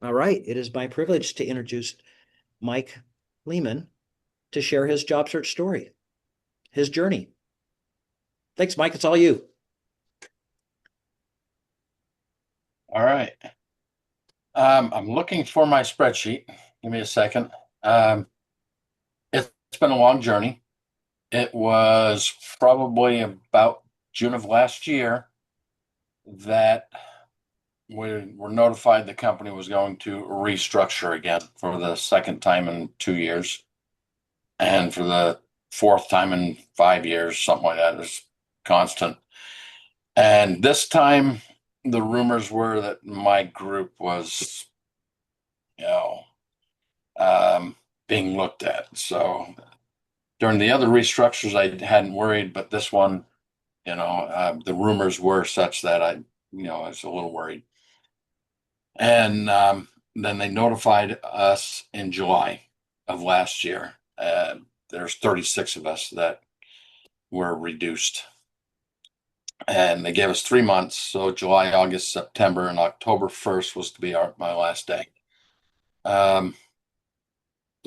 All right, it is my privilege to introduce Mike Lehman to share his job search story, his journey. Thanks, Mike. It's all you. All right. I'm looking for my spreadsheet. Give me a second. Um, it's been a long journey. It was probably about June of last year that we were notified the company was going to restructure again for the second time in 2 years, and for the fourth time in 5 years, something like that. It's constant. And this time, the rumors were that my group was, you know, being looked at. So during the other restructures, I hadn't worried, but this one, the rumors were such that I was a little worried. And then they notified us in July of last year. There's 36 of us that were reduced. And they gave us 3 months. So July, August, September, and October 1st was to be my last day. Um,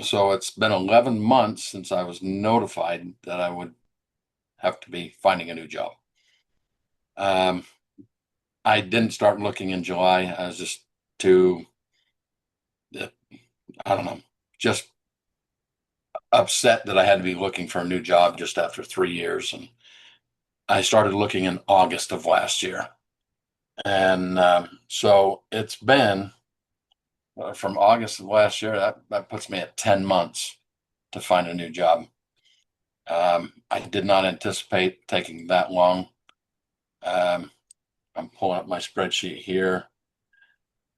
so it's been 11 months since I was notified that I would have to be finding a new job. Um, I didn't start looking in July. I was just too, I don't know, just upset that I had to be looking for a new job just after 3 years. And I started looking in August of last year. And so it's been from August of last year, that puts me at 10 months to find a new job. I did not anticipate taking that long. Um, I'm pulling up my spreadsheet here.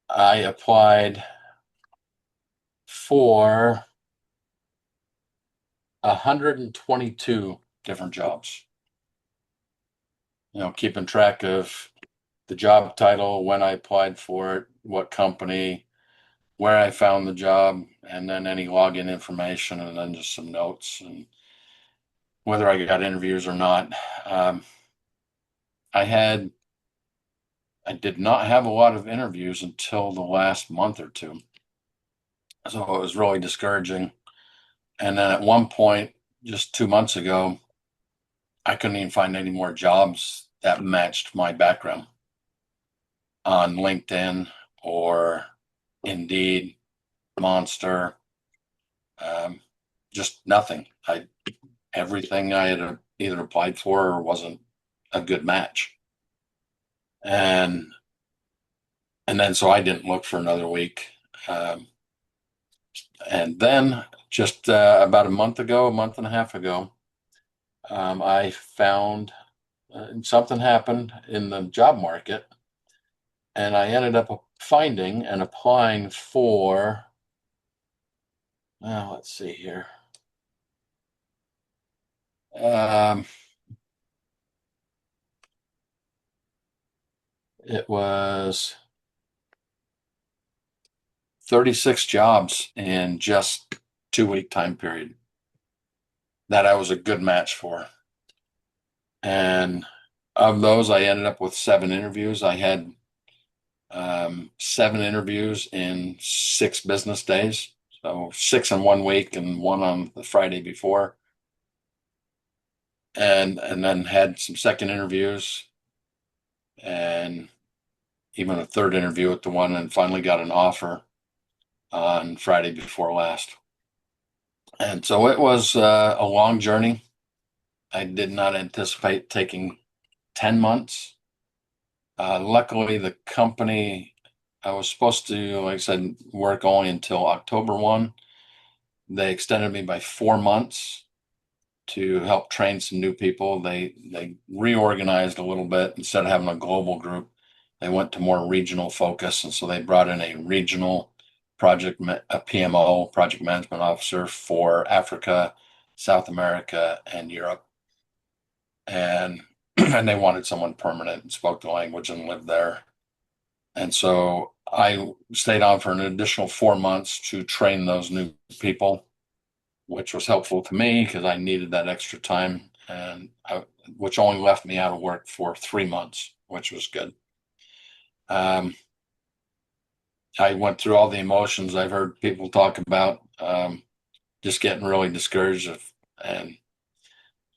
I applied for 122 different jobs. Keeping track of the job title, when I applied for it, what company, where I found the job, and then any login information, and then just some notes and whether I got interviews or not. Um, I had I did not have a lot of interviews until the last month or two, so it was really discouraging. And then at one point, just 2 months ago, I couldn't even find any more jobs that matched my background on LinkedIn or Indeed, Monster, um, just nothing. I Everything I had either applied for or wasn't a good match, and then so I didn't look for another week, um, and then just about a month and a half ago, I found something happened in the job market, and I ended up finding and applying for. Let's see here. Um, it was 36 jobs in just 2 week time period that I was a good match for. And of those, I ended up with 7 interviews. I had 7 interviews in 6 business days. So 6 in 1 week and one on the Friday before. And then had some second interviews and even a third interview at the one, and finally got an offer on Friday before last. And so it was a long journey. I did not anticipate taking 10 months. Luckily, the company, I was supposed to, like I said, work only until October 1. They extended me by 4 months to help train some new people. They reorganized a little bit. Instead of having a global group, they went to more regional focus. And so they brought in a regional a PMO, project management officer for Africa, South America, and Europe. And and they wanted someone permanent and spoke the language and lived there. And so I stayed on for an additional 4 months to train those new people, which was helpful to me because I needed that extra time, which only left me out of work for 3 months, which was good. Um, I went through all the emotions I've heard people talk about, just getting really discouraged. And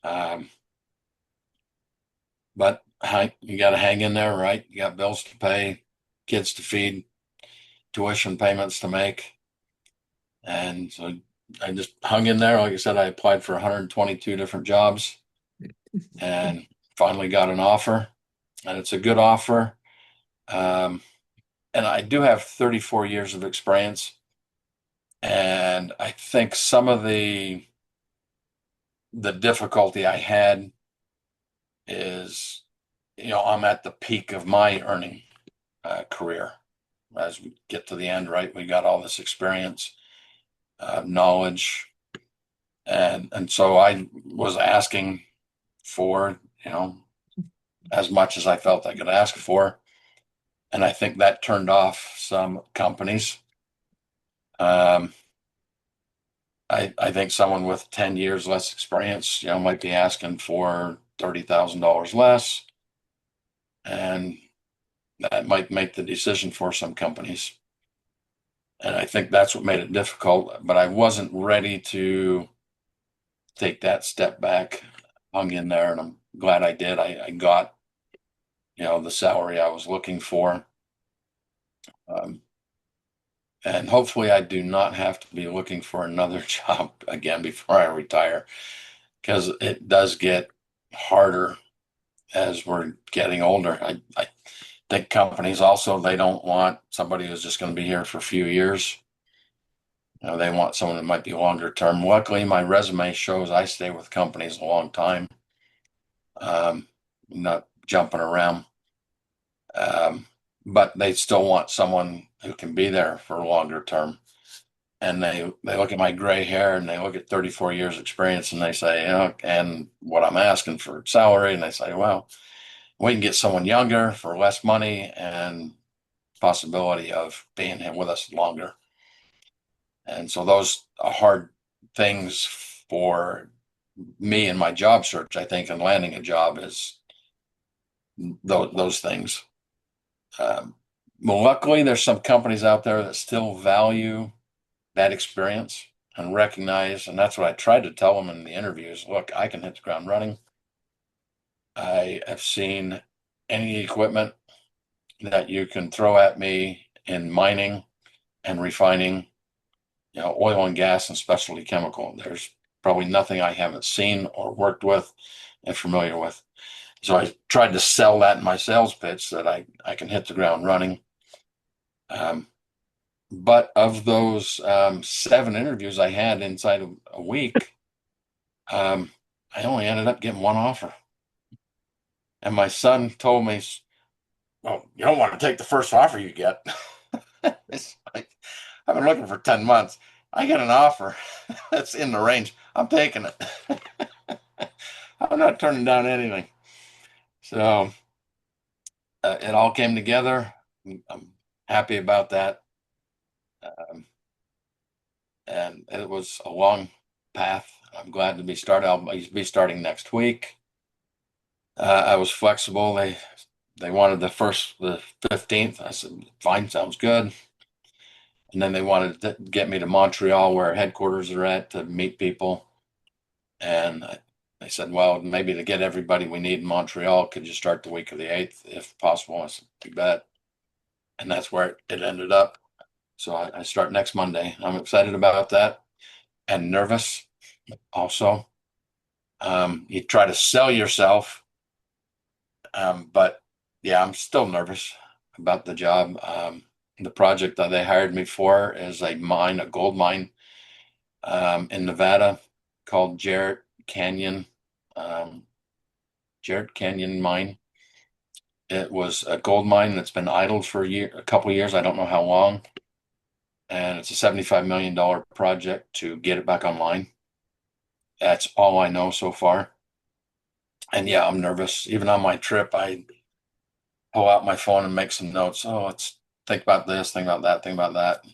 um, but you got to hang in there, right? You got bills to pay, kids to feed, tuition payments to make, and so I just hung in there. Like I said, I applied for 122 different jobs and finally got an offer, and it's a good offer. Um, and I do have 34 years of experience, and I think some of the difficulty I had is, I'm at the peak of my earning career. As we get to the end, right, we got all this experience, knowledge, and so I was asking for, as much as I felt I could ask for, and I think that turned off some companies. Um, I think someone with 10 years less experience, might be asking for $30,000 less, and that might make the decision for some companies. And I think that's what made it difficult. But I wasn't ready to take that step back, hung in there, and I'm glad I did. I got, the salary I was looking for. Um, and hopefully I do not have to be looking for another job again before I retire, because it does get harder as we're getting older. I think companies also, they don't want somebody who's just going to be here for a few years. They want someone that might be longer term. Luckily, my resume shows I stay with companies a long time, not jumping around. Um, but they still want someone who can be there for longer term. And they look at my gray hair and they look at 34 years experience and they say, and what I'm asking for salary. And they say, well, we can get someone younger for less money and possibility of being with us longer. And so those are hard things for me in my job search, I think, and landing a job is those things. Um, well, luckily, there's some companies out there that still value that experience and recognize, and that's what I tried to tell them in the interviews. Look, I can hit the ground running. I have seen any equipment that you can throw at me in mining and refining, oil and gas and specialty chemical. There's probably nothing I haven't seen or worked with and familiar with. So I tried to sell that in my sales pitch that I can hit the ground running. Um, but of those 7 interviews I had inside of a week, um, I only ended up getting one offer. And my son told me, well, you don't want to take the first offer you get. It's like, I've been looking for 10 months. I get an offer that's in the range. I'm taking it. I'm not turning down anything. So it all came together. I'm happy about that. Um, and it was a long path. I'm glad to be started. I'll be starting next week. I was flexible. They wanted the 15th. I said, fine, sounds good. And then they wanted to get me to Montreal, where headquarters are at, to meet people. And they said, well, maybe to get everybody we need in Montreal, could you start the week of the 8th, if possible? I said, you bet. And that's where it ended up. So I start next Monday. I'm excited about that and nervous also. You try to sell yourself, but yeah, I'm still nervous about the job. The project that they hired me for is a gold mine, in Nevada, called um, Jarrett Canyon Mine. It was a gold mine that's been idled for a couple of years. I don't know how long. And it's a $75 million project to get it back online. That's all I know so far. And yeah, I'm nervous. Even on my trip, I pull out my phone and make some notes. Oh, let's think about this, think about that, think about that.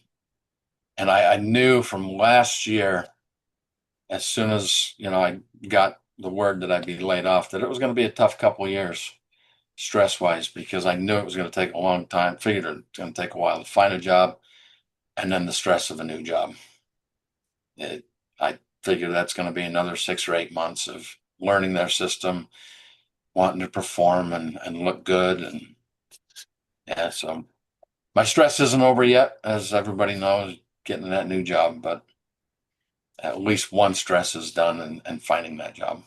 And I knew from last year, as soon as I got the word that I'd be laid off, that it was going to be a tough couple of years. stress wise because I knew it was going to take a long time, figured it was going to take a while to find a job, and then the stress of a new job. It, I figure that's going to be another 6 or 8 months of learning their system, wanting to perform and look good. And yeah, so my stress isn't over yet, as everybody knows, getting that new job, but at least one stress is done and finding that job.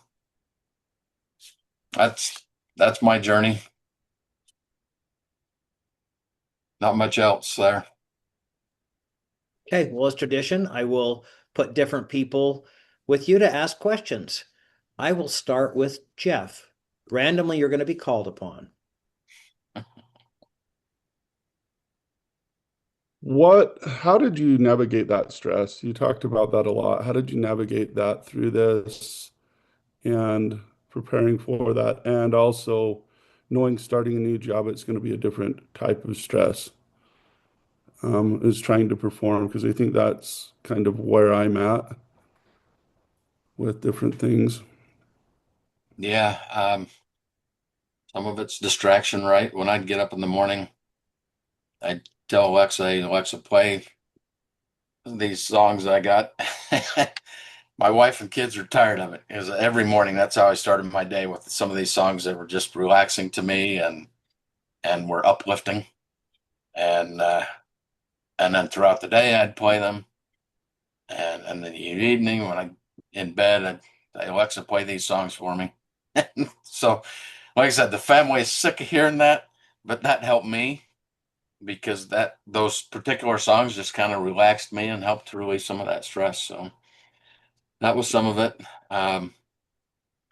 That's that's my journey. Not much else there. Okay, well, as tradition, I will put different people with you to ask questions. I will start with Jeff. Randomly, you're going to be called upon. How did you navigate that stress? You talked about that a lot. How did you navigate that through this and preparing for that? And also knowing starting a new job, it's going to be a different type of stress, is trying to perform, because I think that's kind of where I'm at with different things. Yeah, some of it's distraction, right? When I'd get up in the morning, I'd tell Alexa, "Hey, Alexa, play these songs I got." My wife and kids are tired of it because every morning that's how I started my day, with some of these songs that were just relaxing to me and were uplifting. And and then throughout the day I'd play them, and then the evening when I in bed I'd say, "Alexa, play these songs for me." So, like I said, the family is sick of hearing that, but that helped me because that those particular songs just kind of relaxed me and helped to release some of that stress. So that was some of it. I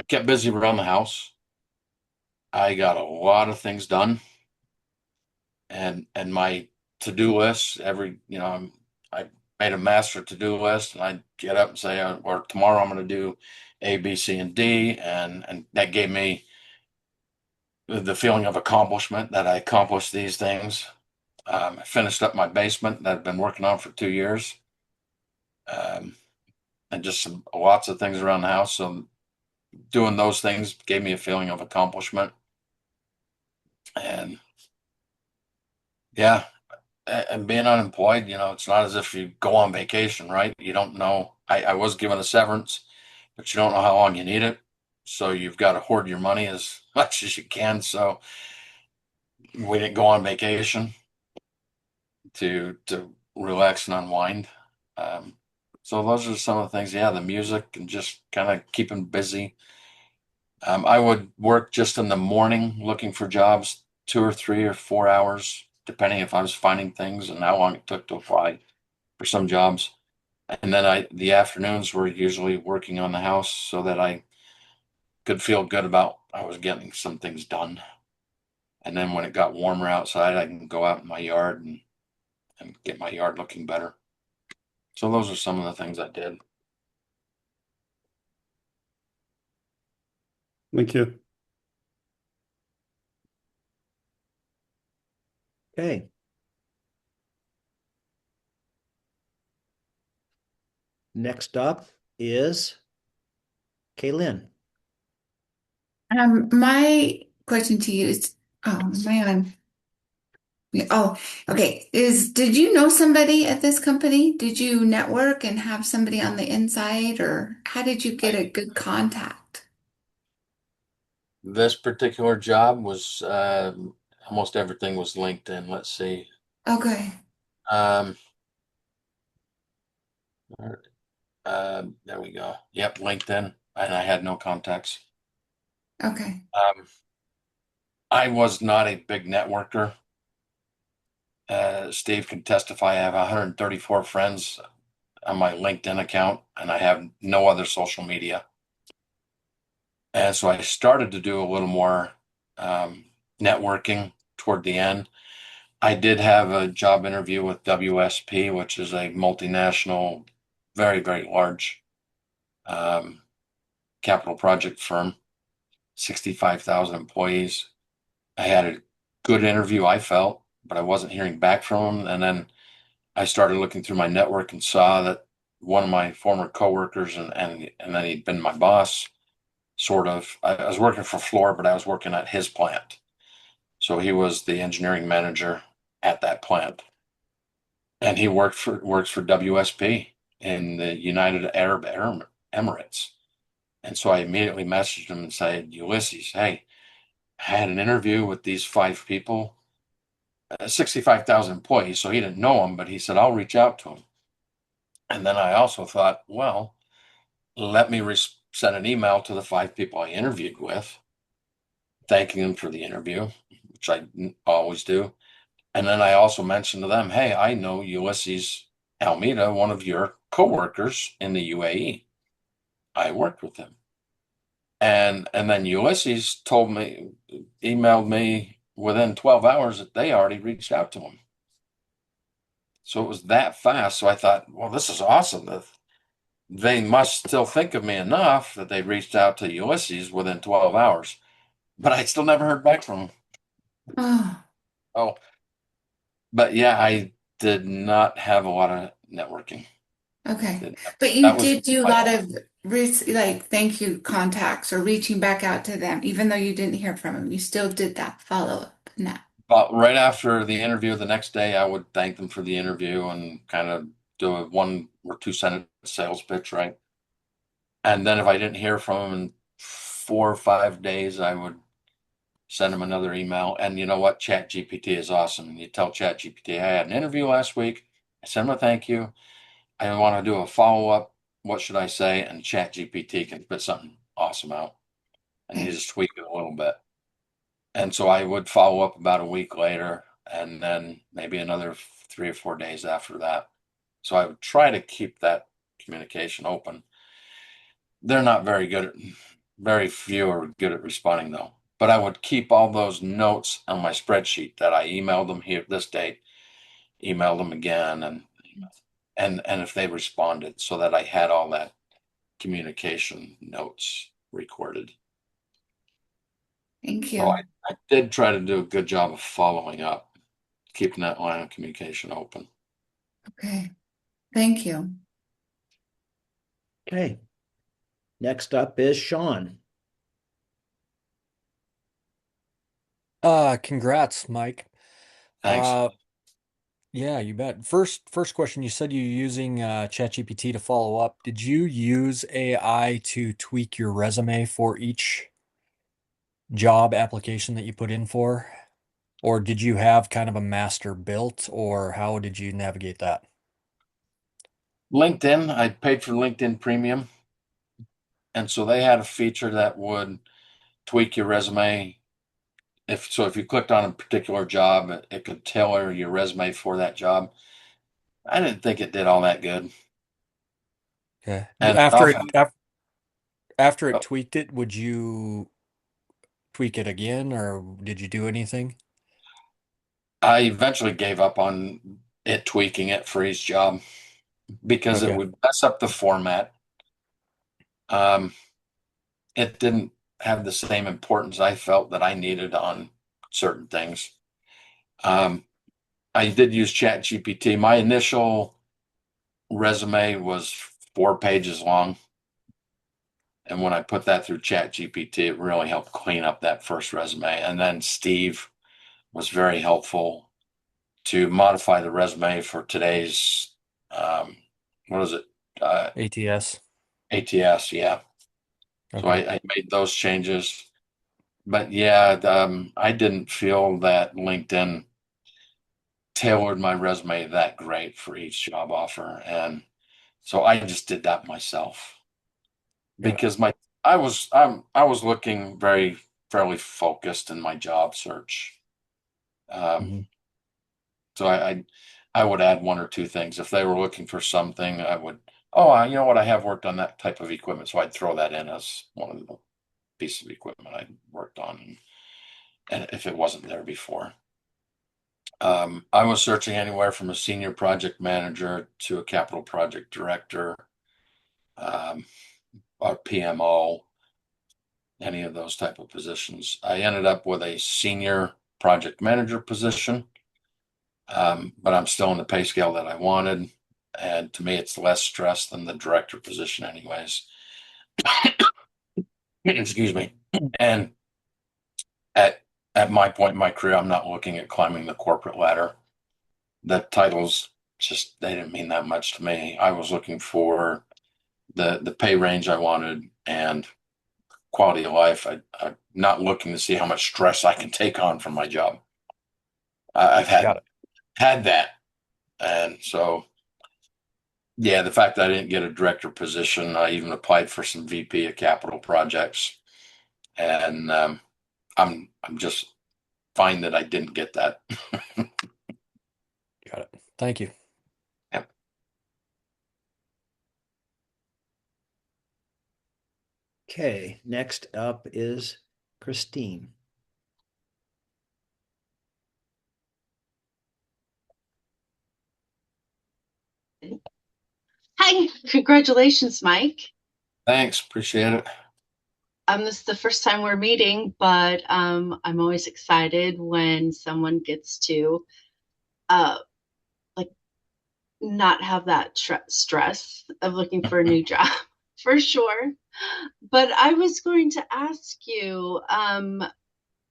kept busy around the house. I got a lot of things done, and my to-do list I made a master to-do list, and I'd get up and say, or tomorrow I'm going to do A, B, C, and D, and that gave me the feeling of accomplishment that I accomplished these things. I finished up my basement that I've been working on for 2 years, um, and just lots of things around the house. So doing those things gave me a feeling of accomplishment, and yeah, and being unemployed, it's not as if you go on vacation, right? You don't know. I was given a severance, but you don't know how long you need it. So you've got to hoard your money as much as you can. So we didn't go on vacation to relax and unwind. Um, so those are some of the things. Yeah, the music and just kind of keeping busy. I would work just in the morning looking for jobs, 2 or 3 or 4 hours, depending if I was finding things and how long it took to apply for some jobs. And then the afternoons were usually working on the house so that I could feel good about I was getting some things done. And then when it got warmer outside, I can go out in my yard and get my yard looking better. So those are some of the things I did. Thank you. Okay. Next up is Kaylin. My question to you is, oh man. Oh, okay. Did you know somebody at this company? Did you network and have somebody on the inside, or how did you get I, a good contact? this particular job was almost everything was LinkedIn. Let's see. Okay. Um, there we go. Yep, LinkedIn. And I had no contacts. Okay. I was not a big networker. Steve can testify. I have 134 friends on my LinkedIn account, and I have no other social media. And so I started to do a little more um, networking toward the end. I did have a job interview with WSP, which is a multinational, very, very large um, capital project firm, 65,000 employees. I had a good interview, I felt, but I wasn't hearing back from them. And then I started looking through my network and saw that one of my former coworkers and then he'd been my boss, sort of. I was working for Floor, but I was working at his plant. So he was the engineering manager at that plant. And he works for WSP in the United Arab Emirates. And so I immediately messaged him and said, Ulysses, hey, I had an interview with these 5 people, 65,000 employees. So he didn't know them, but he said, I'll reach out to them. And then I also thought, well, let me send an email to the 5 people I interviewed with, thanking them for the interview, which I always do. And then I also mentioned to them, hey, I know Ulysses Almeida, one of your coworkers in the UAE. I worked with him. And then Ulysses emailed me within 12 hours that they already reached out to him. So it was that fast. So I thought, well, this is awesome. They must still think of me enough that they reached out to Ulysses within 12 hours. But I still never heard back from him. Oh, Oh, but yeah, I did not have a lot of networking. okay. Didn't have- But you That was did do a my lot only. of like thank you contacts or reaching back out to them, even though you didn't hear from them. You still did that follow up. Now. But right after the interview the next day, I would thank them for the interview and kind of do a 1 or 2 sentence sales pitch, right? And then if I didn't hear from them in 4 or 5 days, I would send them another email. And you know what? Chat GPT is awesome. And you tell Chat GPT, I had an interview last week. I sent them a thank you. I want to do a follow up. What should I say? And Chat GPT can spit something awesome out. And you Okay. just tweak it a little bit. And so I would follow up about a week later and then maybe another 3 or 4 days after that. So I would try to keep that communication open. They're not very few are good at responding though. But I would keep all those notes on my spreadsheet that I emailed them here this date, emailed them again, and if they responded, so that I had all that communication notes recorded. Thank So you. I did try to do a good job of following up, keeping that line of communication open. Okay. Thank you. Okay. Next up is Sean. Congrats, Mike. Thanks. Uh, yeah, you bet. First question, you said you're using ChatGPT to follow up. Did you use AI to tweak your resume for each job application that you put in for? Or did you have kind of a master built, or how did you navigate that? LinkedIn, I paid for LinkedIn Premium. And so they had a feature that would tweak your resume. If you clicked on a particular job, it could tailor your resume for that job. I didn't think it did all that good. Okay. And After often it after it oh, tweaked it, would you tweak it again, or did you do anything? I eventually gave up on it tweaking it for each job because it Okay. would mess up the format. Um, it didn't have the same importance I felt that I needed on certain things. Um, I did use Chat GPT. My initial resume was 4 pages long. And when I put that through Chat GPT, it really helped clean up that first resume. And then Steve was very helpful to modify the resume for today's, what is it? ATS. ATS, yeah. So Okay. I made those changes. But yeah, I didn't feel that LinkedIn tailored my resume that great for each job offer. And so I just did that myself Yeah. because I was looking fairly focused in my job search. Um, hmm so I would add 1 or 2 things if they were looking for something. I would, you know what, I have worked on that type of equipment, so I'd throw that in as one of the pieces of equipment I worked on, and if it wasn't there before. I was searching anywhere from a senior project manager to a capital project director, um, or PMO, any of those type of positions. I ended up with a senior project manager position, but I'm still in the pay scale that I wanted. And to me, it's less stress than the director position, anyways. Excuse me. And at at my point in my career, I'm not looking at climbing the corporate ladder. The titles just they didn't mean that much to me. I was looking for the pay range I wanted and quality of life. I'm not looking to see how much stress I can take on from my job. I've Got it. had that, and so yeah, the fact that I didn't get a director position, I even applied for some VP of capital projects, and I'm just fine that I didn't get that. Got it. Thank you. Yep. Okay, next up is Christine. Hi, congratulations, Mike. Thanks, appreciate it. This is the first time we're meeting, but I'm always excited when someone gets to uh, like not have that stress of looking for a new job, for sure. But I was going to ask you,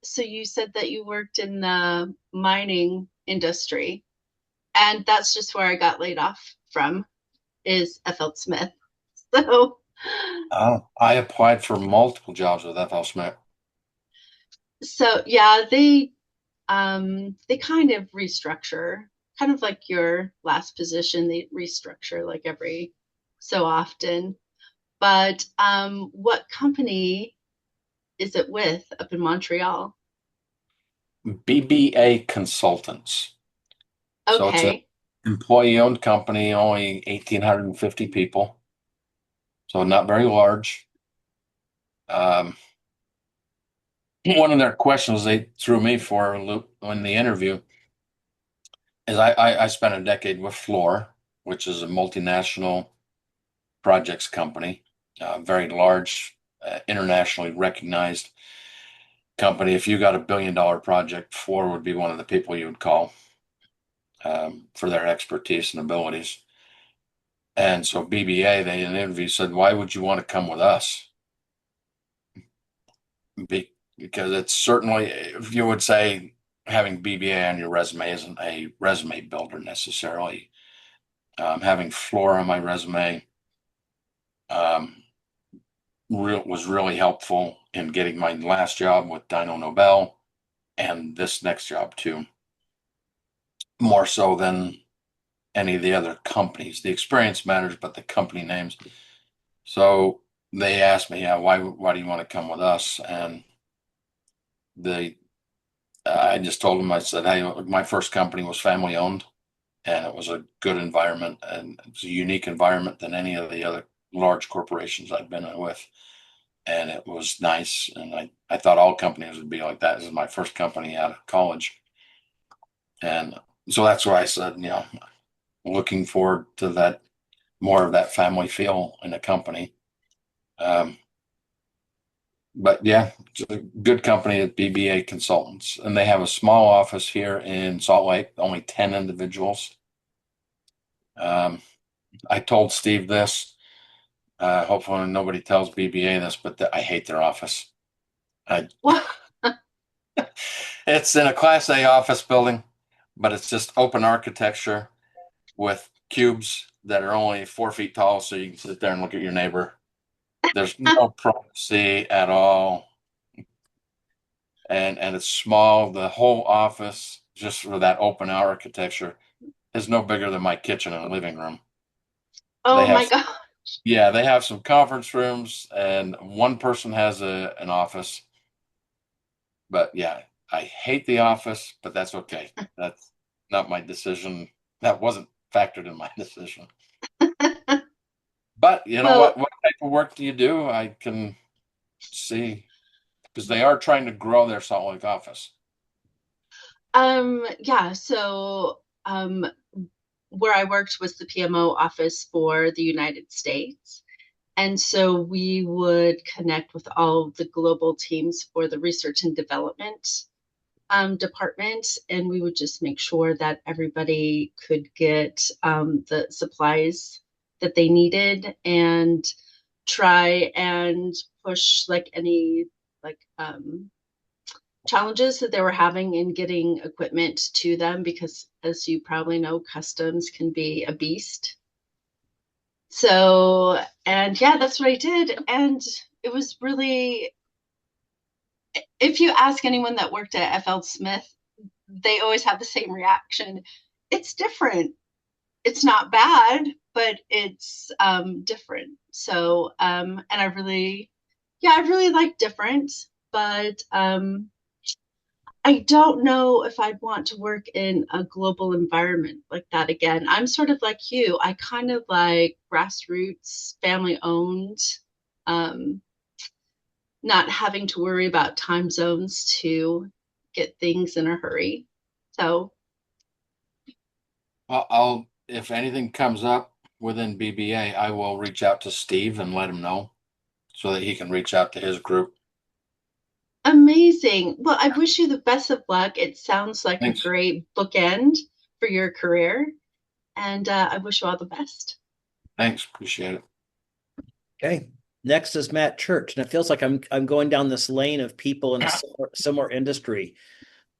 so you said that you worked in the mining industry, and that's just where I got laid off from, is FL Smith. So. I applied for multiple jobs with FL Smith. So yeah, they kind of restructure, kind of like your last position, they restructure like every so often. But what company is it with up in Montreal? BBA Consultants. So it's an Okay. employee-owned company, only 1,850 people, so not very large. Um, One of their questions they threw me for a loop in the interview is I spent a decade with Fluor, which is a multinational projects company, very large, internationally recognized company. If you got $1 billion project, Fluor would be one of the people you would call for their expertise and abilities. And so BBA, they in an interview said, "Why would you want to come with us?" Because it's certainly, if you would say having BBA on your resume isn't a resume builder necessarily. Having Fluor on my resume um, was really helpful in getting my last job with Dyno Nobel and this next job too, more so than any of the other companies. The experience matters, but the company names. So they asked me, "Yeah, why do you want to come with us?" And the I just told them, I said, "Hey, my first company was family owned, and it was a good environment, and it's a unique environment than any of the other large corporations I've been with." And it was nice. And I thought all companies would be like that. This is my first company out of college. And so that's why I said, looking forward to that, more of that family feel in a company. Um, but yeah, it's a good company at BBA Consultants. And they have a small office here in Salt Lake, only 10 individuals. Um, I told Steve this. Hopefully nobody tells BBA this, but I hate their office. Well, It's in a Class A office building, but it's just open architecture with cubes that are only 4 feet tall, so you can sit there and look at your neighbor. There's no privacy at all, and it's small. The whole office, just for that open architecture, is no bigger than my kitchen and living room. They oh my have, God. yeah, they have some conference rooms, and one person has an office. But yeah, I hate the office, but that's okay. That's not my decision. That wasn't factored in my decision. But you know Well, what? What type of work do you do? I can see because they are trying to grow their Salt Lake office. yeah, so where I worked was the PMO office for the United States. And so we would connect with all the global teams for the research and development department, and we would just make sure that everybody could get the supplies that they needed and try and push like any like challenges that they were having in getting equipment to them, because as you probably know, customs can be a beast. So, and yeah, that's what I did. And it was really, if you ask anyone that worked at FL Smith, they always have the same reaction. It's different. It's not bad, but it's different. So, and I really, yeah, I really like different, but I don't know if I'd want to work in a global environment like that again. I'm sort of like you. I kind of like grassroots, family owned, um, not having to worry about time zones to get things in a hurry. So, I'll if anything comes up within BBA, I will reach out to Steve and let him know so that he can reach out to his group. amazing. Well, I wish you the best of luck. It sounds like a Thanks. great bookend for your career, and I wish you all the best. Thanks. Appreciate it. Okay. Next is Matt Church, and it feels like I'm going down this lane of people in a similar industry,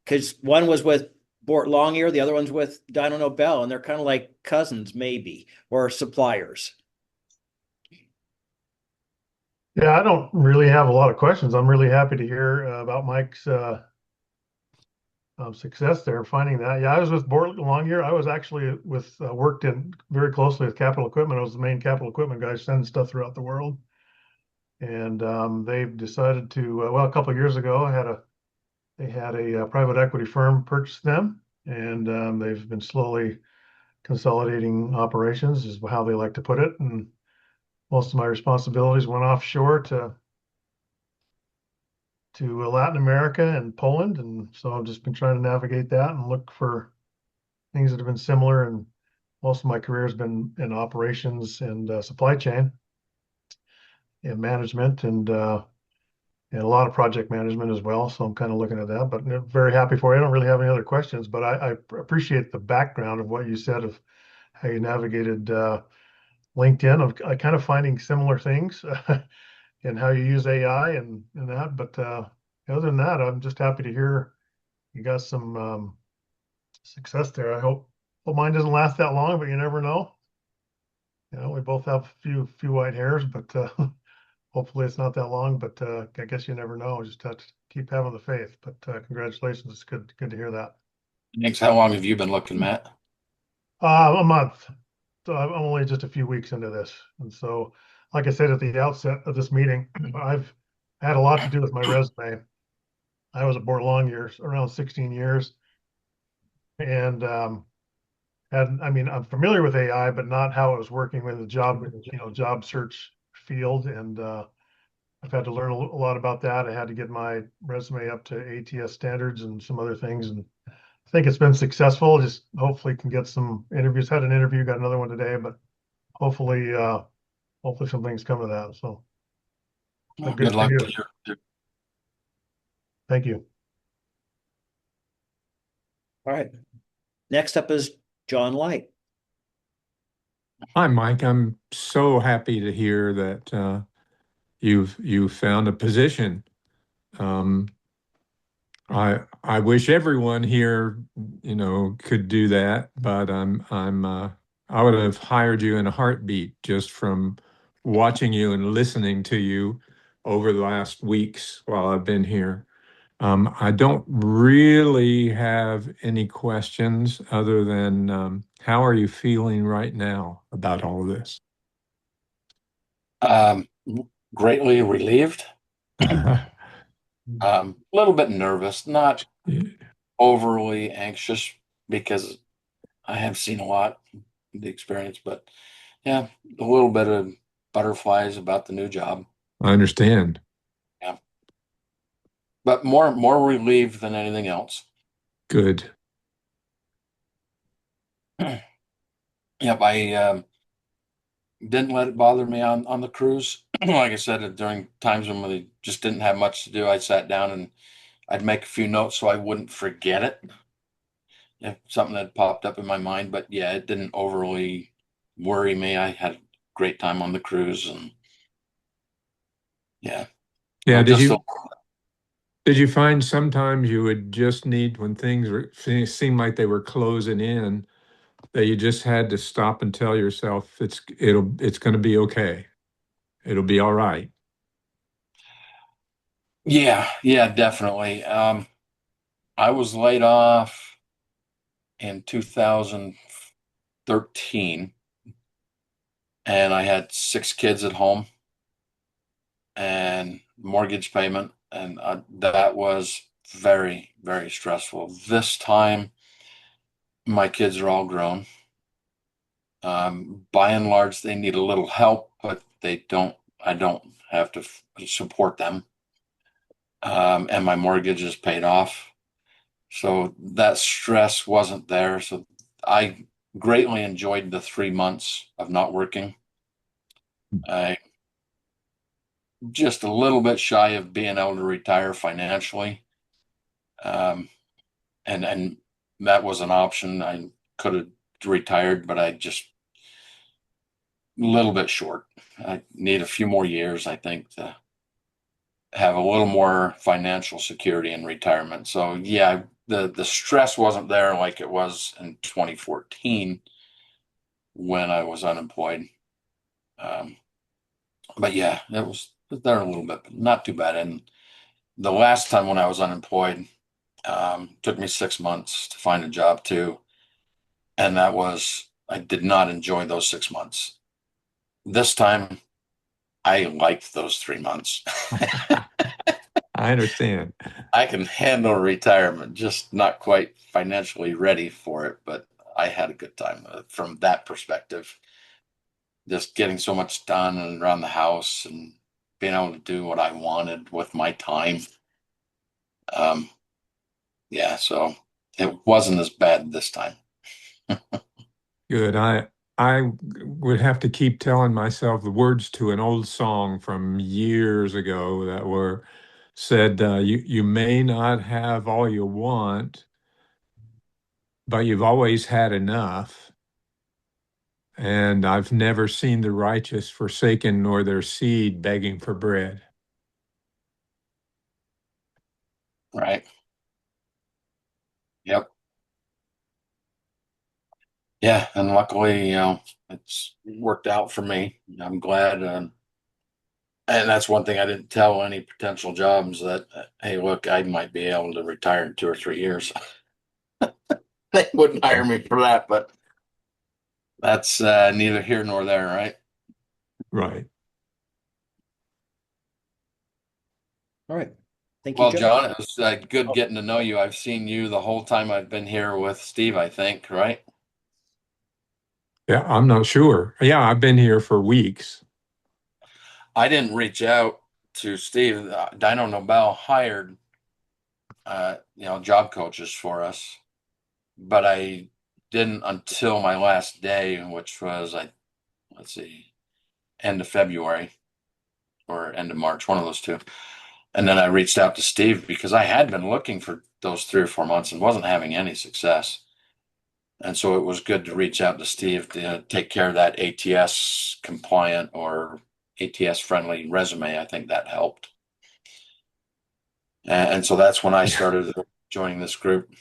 because one was with Bort Longyear, the other one's with Dyno Nobel, and they're kind of like cousins, maybe, or suppliers. Yeah, I don't really have a lot of questions. I'm really happy to hear about Mike's success there, finding that. Yeah, I was with Bort Longyear. I was actually worked in very closely with capital equipment. I was the main capital equipment guy sending stuff throughout the world. And they've decided to, well, a couple of years ago, they had a private equity firm purchase them, and they've been slowly consolidating operations, is how they like to put it. And most of my responsibilities went offshore to Latin America and Poland. And so I've just been trying to navigate that and look for things that have been similar. And most of my career has been in operations and supply chain and management and a lot of project management as well. So I'm kind of looking at that, but very happy for you. I don't really have any other questions, but I appreciate the background of what you said of how you navigated LinkedIn. I kind of finding similar things and how you use AI and that. But other than that, I'm just happy to hear you got some success there. I hope mine doesn't last that long, but you never know. You know, we both have a few white hairs, but hopefully it's not that long. But I guess you never know. Just have to keep having the faith. But congratulations, it's good to hear that. Thanks. How long have you been looking, Matt? A month. So I'm only just a few weeks into this, and so, like I said at the outset of this meeting, I've had a lot to do with my resume. I was at Bort Longyear around 16 years, and I mean, I'm familiar with AI, but not how it was working with the job search field. And I've had to learn a lot about that. I had to get my resume up to ATS standards and some other things. And I think it's been successful. Just hopefully can get some interviews. Had an interview, got another one today, but hopefully, hopefully some things come to that. So Well, good good for luck you. to you. Thank you. All right. Next up is John Light. Hi, Mike. I'm so happy to hear that you've found a position. Um, I wish everyone here, could do that, but I would have hired you in a heartbeat just from watching you and listening to you over the last weeks while I've been here. I don't really have any questions other than how are you feeling right now about all of this? Um, Greatly relieved. A little bit nervous, not overly anxious because I have seen a lot of the experience, but yeah, a little bit of butterflies about the new job. I understand. Yeah, but more relieved than anything else. Good. Yep, I didn't let it bother me on the cruise. Like I said, during times when we just didn't have much to do, I sat down and I'd make a few notes so I wouldn't forget it if something had popped up in my mind. But yeah, it didn't overly worry me. I had a great time on the cruise, and yeah, Yeah, I'm just a, Did you find sometimes you would just need, when seemed like they were closing in, that you just had to stop and tell yourself it's going to be okay. It'll be all right. Yeah, definitely. I was laid off in 2013, and I had 6 kids at home and mortgage payment, and that was very, very stressful. This time, my kids are all grown. By and large, they need a little help, but I don't have to support them. And my mortgage is paid off. So that stress wasn't there. So I greatly enjoyed the 3 months of not working. I just a little bit shy of being able to retire financially. Um, and that was an option. I could have retired, but I just a little bit short. I need a few more years, I think, to have a little more financial security in retirement. So yeah, the stress wasn't there like it was in 2014 when I was unemployed. Um, but yeah, it was there a little bit, but not too bad. And the last time when I was unemployed, took me 6 months to find a job too, and I did not enjoy those 6 months. This time, I liked those 3 months. I understand. I can handle retirement, just not quite financially ready for it, but I had a good time from that perspective. Just getting so much done and around the house and being able to do what I wanted with my time. Um, yeah, so it wasn't as bad this time. Good. I would have to keep telling myself the words to an old song from years ago that were said, you may not have all you want, but you've always had enough. And I've never seen the righteous forsaken nor their seed begging for bread. Right. Yep. Yeah, and luckily, it's worked out for me. I'm glad. And that's one thing I didn't tell any potential jobs that, hey, look, I might be able to retire in 2 or 3 years. They wouldn't hire me for that, but that's neither here nor there, right? Right. All right. Thank you, Well, Joe. John, it was good Oh, getting to know you. I've seen you the whole time I've been here with Steve, I think, right? Yeah, I'm not sure. Yeah, I've been here for weeks. I didn't reach out to Steve. Dino Nobel hired, job coaches for us, but I didn't until my last day, which was, let's see, end of February or end of March, one of those two. And then I reached out to Steve because I had been looking for those 3 or 4 months and wasn't having any success. And so it was good to reach out to Steve to take care of that ATS compliant or ATS friendly resume. I think that helped. And so that's when I started joining this group.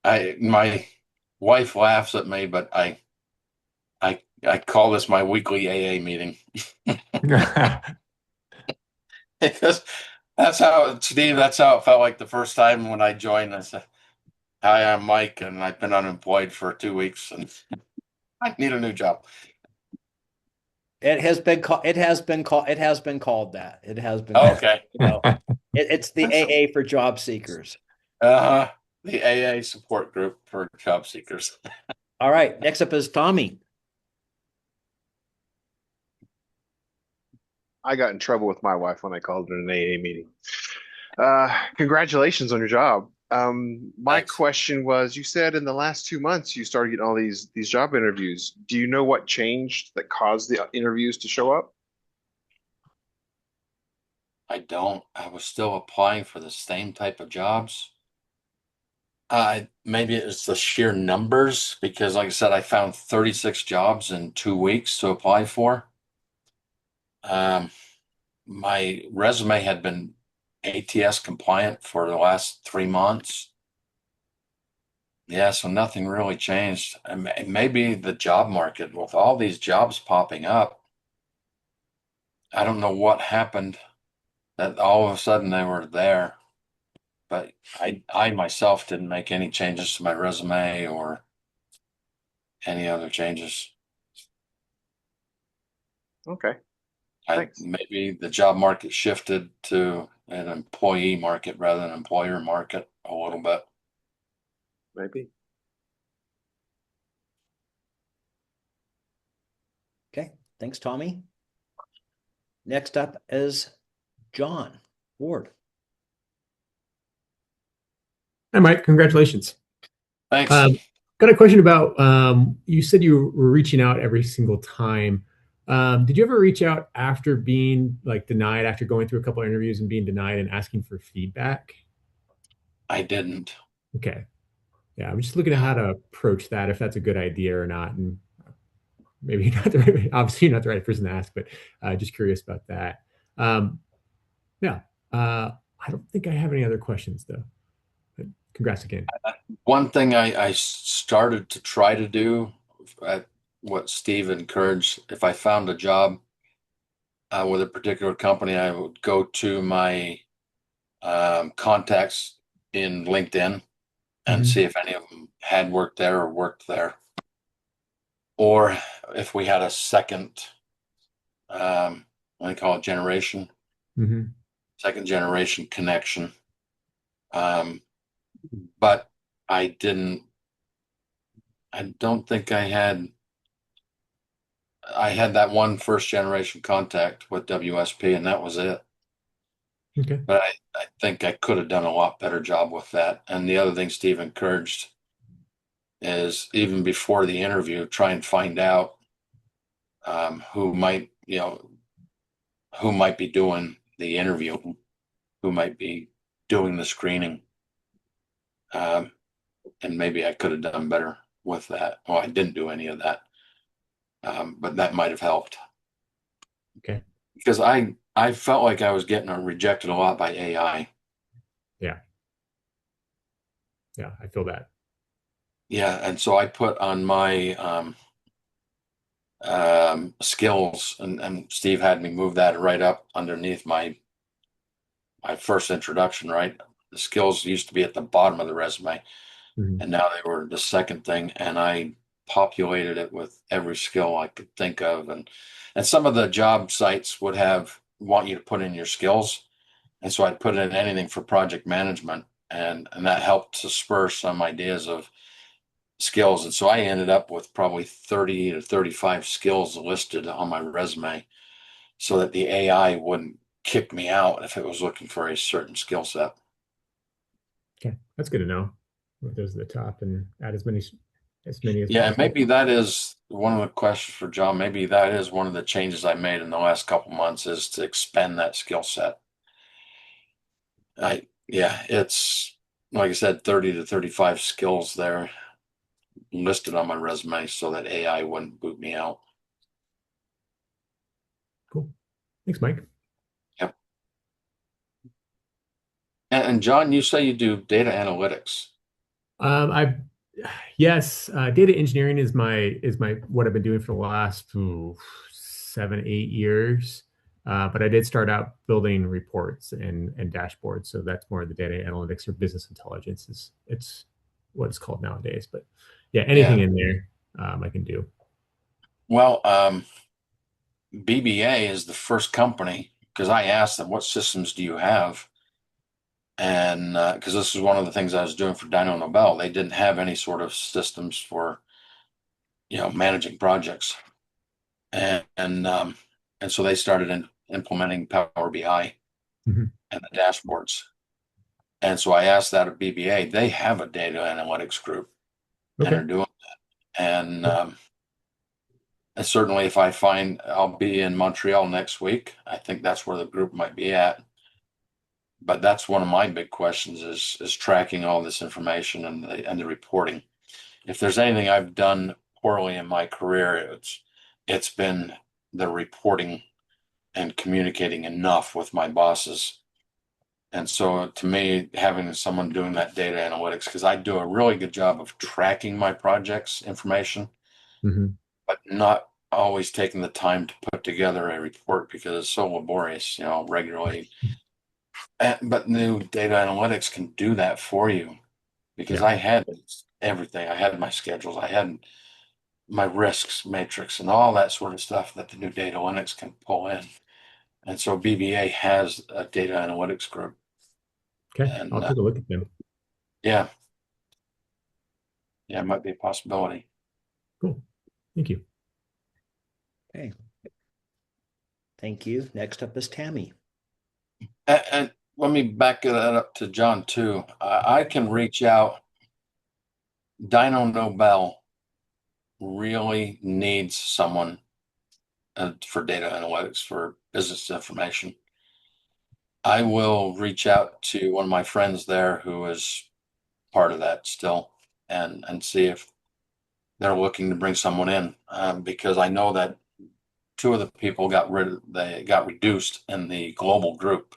My wife laughs at me, but I call this my weekly AA meeting because that's how it felt like the first time when I joined. I said, "Hi, I'm Mike, and I've been unemployed for 2 weeks, and I need a new job." it has been called. It has been called. It has been called that. It has been called. Okay. It's the That's AA for job seekers. the AA support group for job seekers. All right. Next up is Tommy. I got in trouble with my wife when I called it an AA meeting. Congratulations on your job. My Thanks. question was, you said in the last 2 months you started getting all these job interviews. Do you know what changed that caused the interviews to show up? I don't. I was still applying for the same type of jobs. Maybe it's the sheer numbers because, like I said, I found 36 jobs in 2 weeks to apply for. Um, my resume had been ATS compliant for the last 3 months. Yeah, so nothing really changed. And maybe the job market with all these jobs popping up. I don't know what happened that all of a sudden they were there, but I myself didn't make any changes to my resume or any other changes. Okay, thanks. Maybe the job market shifted to an employee market rather than employer market a little bit. Maybe. Okay, thanks, Tommy. Next up is John Ward. Hi, Mike. Congratulations. Thanks. Got a question about you said you were reaching out every single time. Did you ever reach out after being like denied, after going through a couple of interviews and being denied and asking for feedback? I didn't. Okay. Yeah, I'm just looking at how to approach that, if that's a good idea or not. And maybe you're not the right, obviously you're not the right person to ask, but just curious about that. Yeah. I don't think I have any other questions though. But congrats again. One thing I started to try to do, what Steve encouraged, if I found a job with a particular company, I would go to my contacts in LinkedIn and see if any of them had worked there or worked there. Or if we had a second, what do you call it, generation, second generation connection. But I don't think I had that one first generation contact with WSP, and that was it. Okay. But I think I could have done a lot better job with that. And the other thing Steve encouraged is even before the interview, try and find out who might be doing the interview, who might be doing the screening. And maybe I could have done better with that. Well, I didn't do any of that. But that might have helped. Okay. Because I felt like I was getting rejected a lot by AI. Yeah. Yeah, I feel that. Yeah, and so I put on my skills, and Steve had me move that right up underneath my first introduction, right? The skills used to be at the bottom of the resume, and now they were the second thing, and I populated it with every skill I could think of, and some of the job sites would want you to put in your skills, and so I'd put in anything for project management, and that helped to spur some ideas of skills. And so I ended up with probably 30 to 35 skills listed on my resume so that the AI wouldn't kick me out if it was looking for a certain skill set. Okay, that's good to know. Put those at the top and add as many as Yeah, and possible. maybe that is one of the questions for John. Maybe that is one of the changes I made in the last couple months, is to expand that skill set. It's like I said, 30 to 35 skills there listed on my resume so that AI wouldn't boot me out. Cool. Thanks, Mike. Yep. And John, you say you do data analytics. Yes, data engineering is my what I've been doing for the last 7, 8 years. But I did start out building reports and dashboards, so that's more of the data analytics or business intelligence. It's what it's called nowadays. But yeah, anything in there I can do. Well, BBA is the first company, because I asked them, what systems do you have? And because this is one of the things I was doing for Dyno Nobel, they didn't have any sort of systems for managing projects, and so they started implementing Power BI and the dashboards. And so I asked that of BBA. They have a data analytics group, and are doing that. And certainly, if I find I'll be in Montreal next week, I think that's where the group might be at. But that's one of my big questions, is tracking all this information and the reporting. If there's anything I've done poorly in my career, it's been the reporting and communicating enough with my bosses And so to me, having someone doing that data analytics, because I do a really good job of tracking my projects information, Hmm. but not always taking the time to put together a report because it's so laborious, regularly. But new data analytics can do that for you because Yeah. I had everything. I had my schedules, I had my risks matrix and all that sort of stuff that the new data analytics can pull in. And so BBA has a data analytics group. Okay. And I'll take a look at them. yeah, yeah, it might be a possibility. Cool. Thank you. Okay. Thank you. Next up is Tammy. And let me back that up to John too. I can reach out. Dino Nobel really needs someone for data analytics for business information. I will reach out to one of my friends there who is part of that still, and see if they're looking to bring someone in, because I know that two of the people they got reduced in the global group,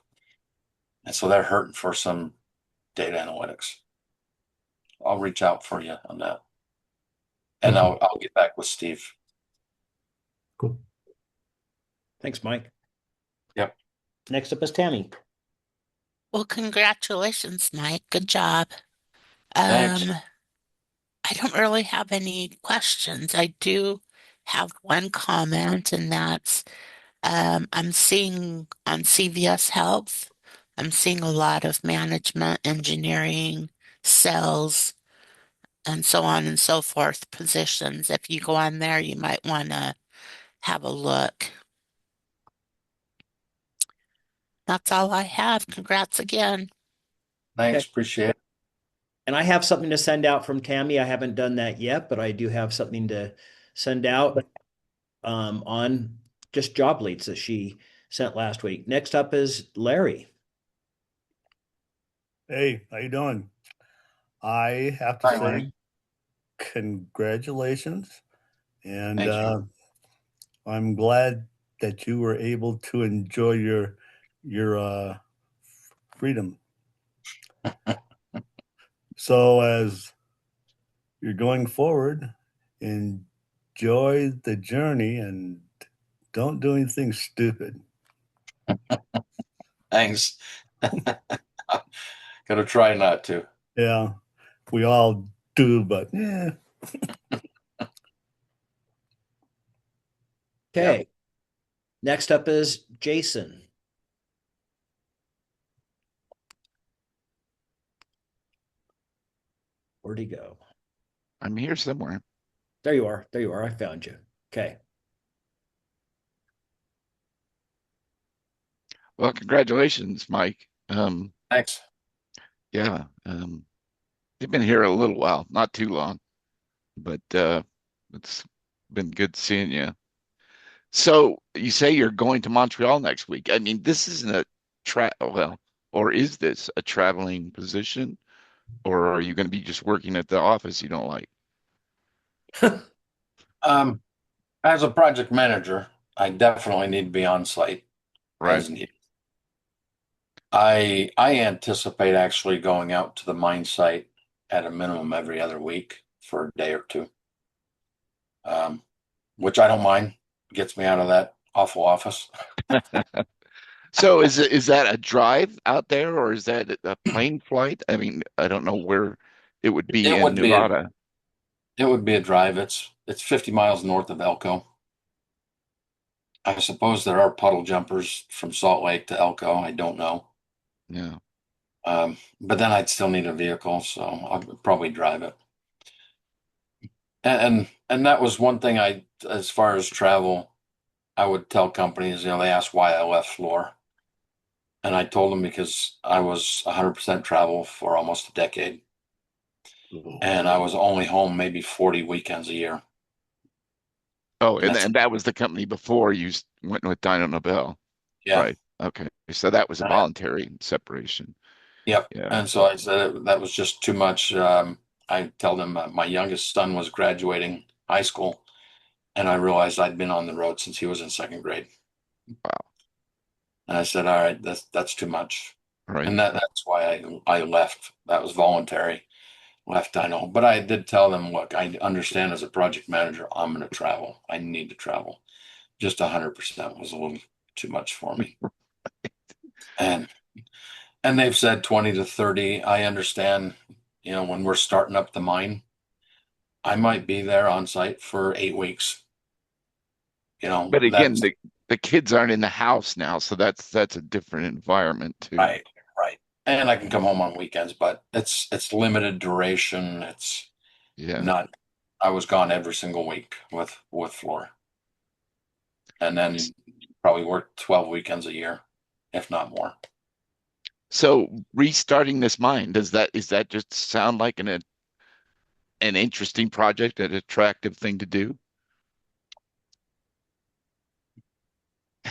and so they're hurting for some data analytics. I'll reach out for you on that, and Thank you. I'll get back with Steve. Cool. Thanks, Mike. Yep. Next up is Tammy. Well, congratulations, Mike. Good job. Thanks. I don't really have any questions. I do have one comment, and that's I'm seeing on CVS Health, I'm seeing a lot of management, engineering, sales, and so on and so forth positions. If you go on there, you might want to have a look. That's all I have. Congrats again. Thanks. Okay. Appreciate it. And I have something to send out from Tammy. I haven't done that yet, but I do have something to send out on just job leads that she sent last week. Next up is Larry. Hey, how you doing? I have to Hi, say Larry. congratulations, and Thank you. I'm glad that you were able to enjoy your freedom. So as you're going forward, enjoy the journey and don't do anything stupid. Thanks. Gonna try not to. Yeah, we all do, but yeah. Okay. Yep. Next up is Jason. Where'd he go? I'm here somewhere. There you are. There you are. I found you. Okay. Well, congratulations, Mike. Thanks. Yeah, you've been here a little while, not too long, but it's been good seeing you. So you say you're going to Montreal next week. I mean, this isn't a well, or is this a traveling position, or are you going to be just working at the office you don't like? Um, as a project manager, I definitely need to be on site Right. as needed. I anticipate actually going out to the mine site at a minimum every other week for a day or two, um, which I don't mind. Gets me out of that awful office. So is that a drive out there, or is that a plane flight? I mean, I don't know where it would be It in would be a Nevada. it would be a drive. It's 50 miles north of Elko. I suppose there are puddle jumpers from Salt Lake to Elko. I don't know. Yeah. But then I'd still need a vehicle, so I'll probably drive it. And that was one thing as far as travel, I would tell companies, they ask why I left Floor. And I told them because I was 100% travel for almost a decade. And I was only home maybe 40 weekends a year. Oh, And that's, and that was the company before you went with Dino Nobel. yeah. Right. Okay. So that was a Uh, voluntary separation. Yep. Yeah. And so I said that was just too much. I tell them my youngest son was graduating high school, and I realized I'd been on the road since he was in second grade. Wow. And I said, all right, that's too much. Right. And that's why I left. That was voluntary. Left, I know. But I did tell them, look, I understand as a project manager, I'm going to travel. I need to travel. Just 100% was a little too much for me. And they've said 20 to 30. I understand, when we're starting up the mine, I might be there on site for 8 weeks. But again, That's the kids aren't in the house now, so that's a different environment too. right, right. And I can come home on weekends, but it's limited duration. It's Yeah. not, I was gone every single week with Floor. And then probably work 12 weekends a year, if not more. So restarting this mine, is that just sound like an interesting project, an attractive thing to do?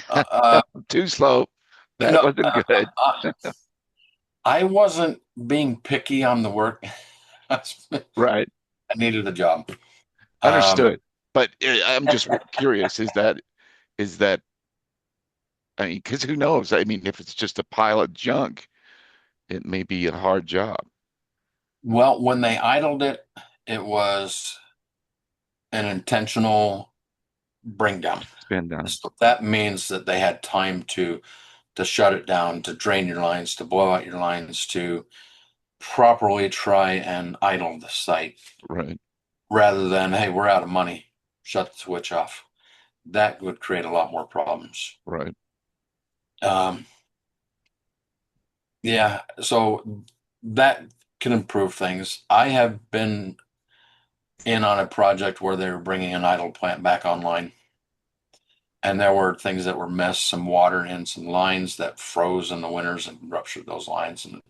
Uh, Too slow. That no, wasn't good. I wasn't being picky on the work. I Right. needed a job. Understood. But I'm just curious, is that I mean, because who knows? I mean, if it's just a pile of junk, it may be a hard job. Well, when they idled it, it was an intentional bring down. Spend down. So that means that they had time to shut it down, to drain your lines, to blow out your lines, to properly try and idle the site Right. rather than, hey, we're out of money, shut the switch off. That would create a lot more problems. Right. Um, yeah, so that can improve things. I have been in on a project where they were bringing an idle plant back online, and there were things that were missed, some water and some lines that froze in the winters and ruptured those lines, and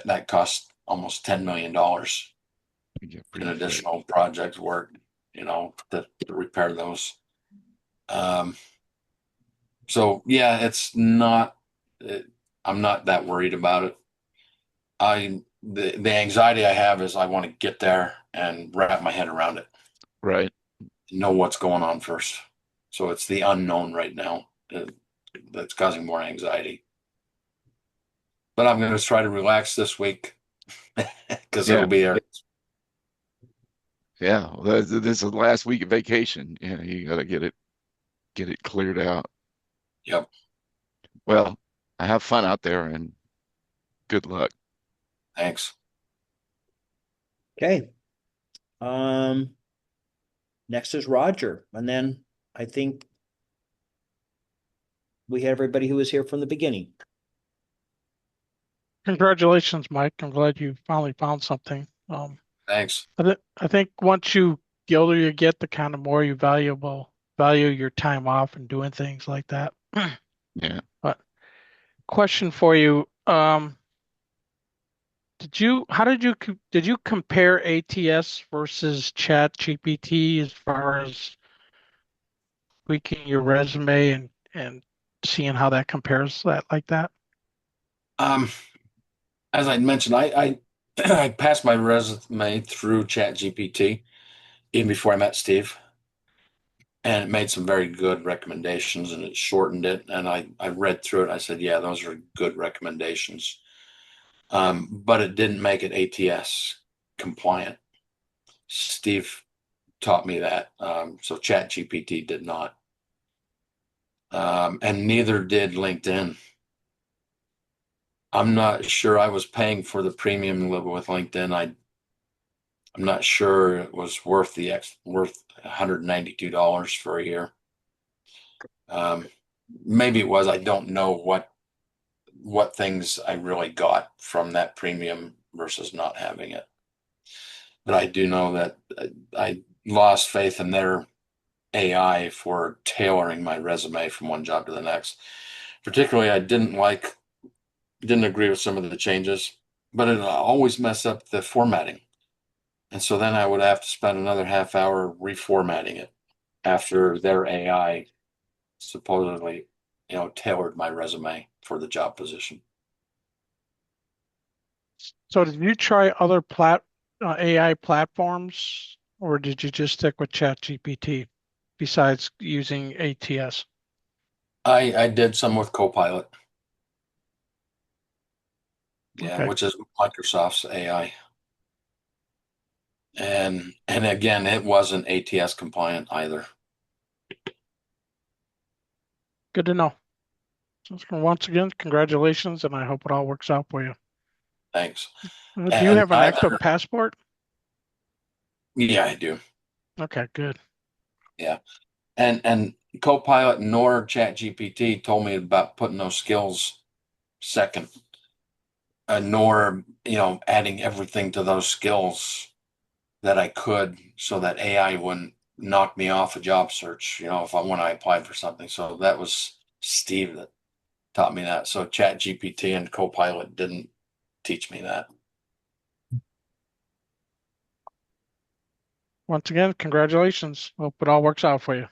that cost almost $10 million You get in pretty fit. additional project work, to repair those. Um, so yeah, I'm not that worried about it. The anxiety I have is I want to get there and wrap my head around it, Right. know what's going on first. So it's the unknown right now that's causing more anxiety. But I'm going to try to relax this week because Yeah. it'll be there. Yeah. Well, this is the last week of vacation. Yeah, you got to get it cleared out. Yep. Well, I have fun out there and good luck. Thanks. Okay. Um, Next is Roger, and then I think we had everybody who was here from the beginning. Congratulations, Mike. I'm glad you finally found something. Thanks. I think once the older you get, the kind of more you value your time off and doing things like that. Yeah. But question for you, did you compare ATS versus Chat GPT as far as tweaking your resume and seeing how that compares that like that? Um, as I mentioned, I I passed my resume through ChatGPT even before I met Steve, and it made some very good recommendations, and it shortened it. And I read through it. I said, yeah, those are good recommendations. But it didn't make it ATS compliant. Steve taught me that. So ChatGPT did not. And neither did LinkedIn. I'm not sure I was paying for the premium level with LinkedIn. I'm not sure it was worth worth $192 for a year. Um, Maybe it was. I don't know what things I really got from that premium versus not having it. But I do know that I lost faith in their AI for tailoring my resume from one job to the next. Particularly, I didn't agree with some of the changes, but it always mess up the formatting. And so then I would have to spend another half hour reformatting it after their AI supposedly, tailored my resume for the job position. So did you try other AI platforms, or did you just stick with ChatGPT besides using ATS? I did some with Copilot. Yeah, Okay. which is Microsoft's AI. And again, it wasn't ATS compliant either. Good to know. So once again, congratulations, and I hope it all works out for you. Thanks. Do you And have an active passport? yeah, I do. Okay, good. Yeah. And Copilot nor ChatGPT told me about putting those skills second, nor, adding everything to those skills that I could so that AI wouldn't knock me off a job search, when I applied for something. So that was Steve that taught me that. So ChatGPT and Copilot didn't teach me that. Once again, congratulations. Hope it all works out for you.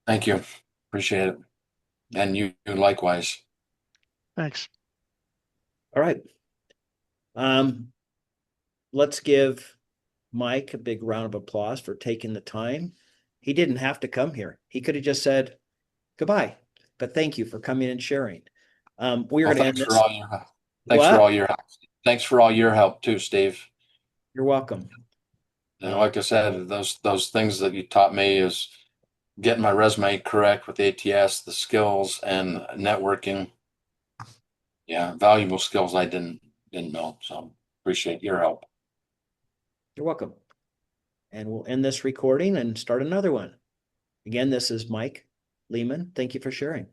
Thank you. Appreciate it. And you likewise. Thanks. All right. Let's give Mike a big round of applause for taking the time. He didn't have to come here. He could have just said goodbye, but thank you for coming and sharing. We're Well, going to end thanks for this. all your help. Thanks for What? all your help. Thanks for all your help too, Steve. You're welcome. And like I said, those things that you taught me is getting my resume correct with ATS, the skills and networking. Yeah, valuable skills I didn't know. So appreciate your help. You're welcome. And we'll end this recording and start another one. Again, this is Mike Lehman. Thank you for sharing.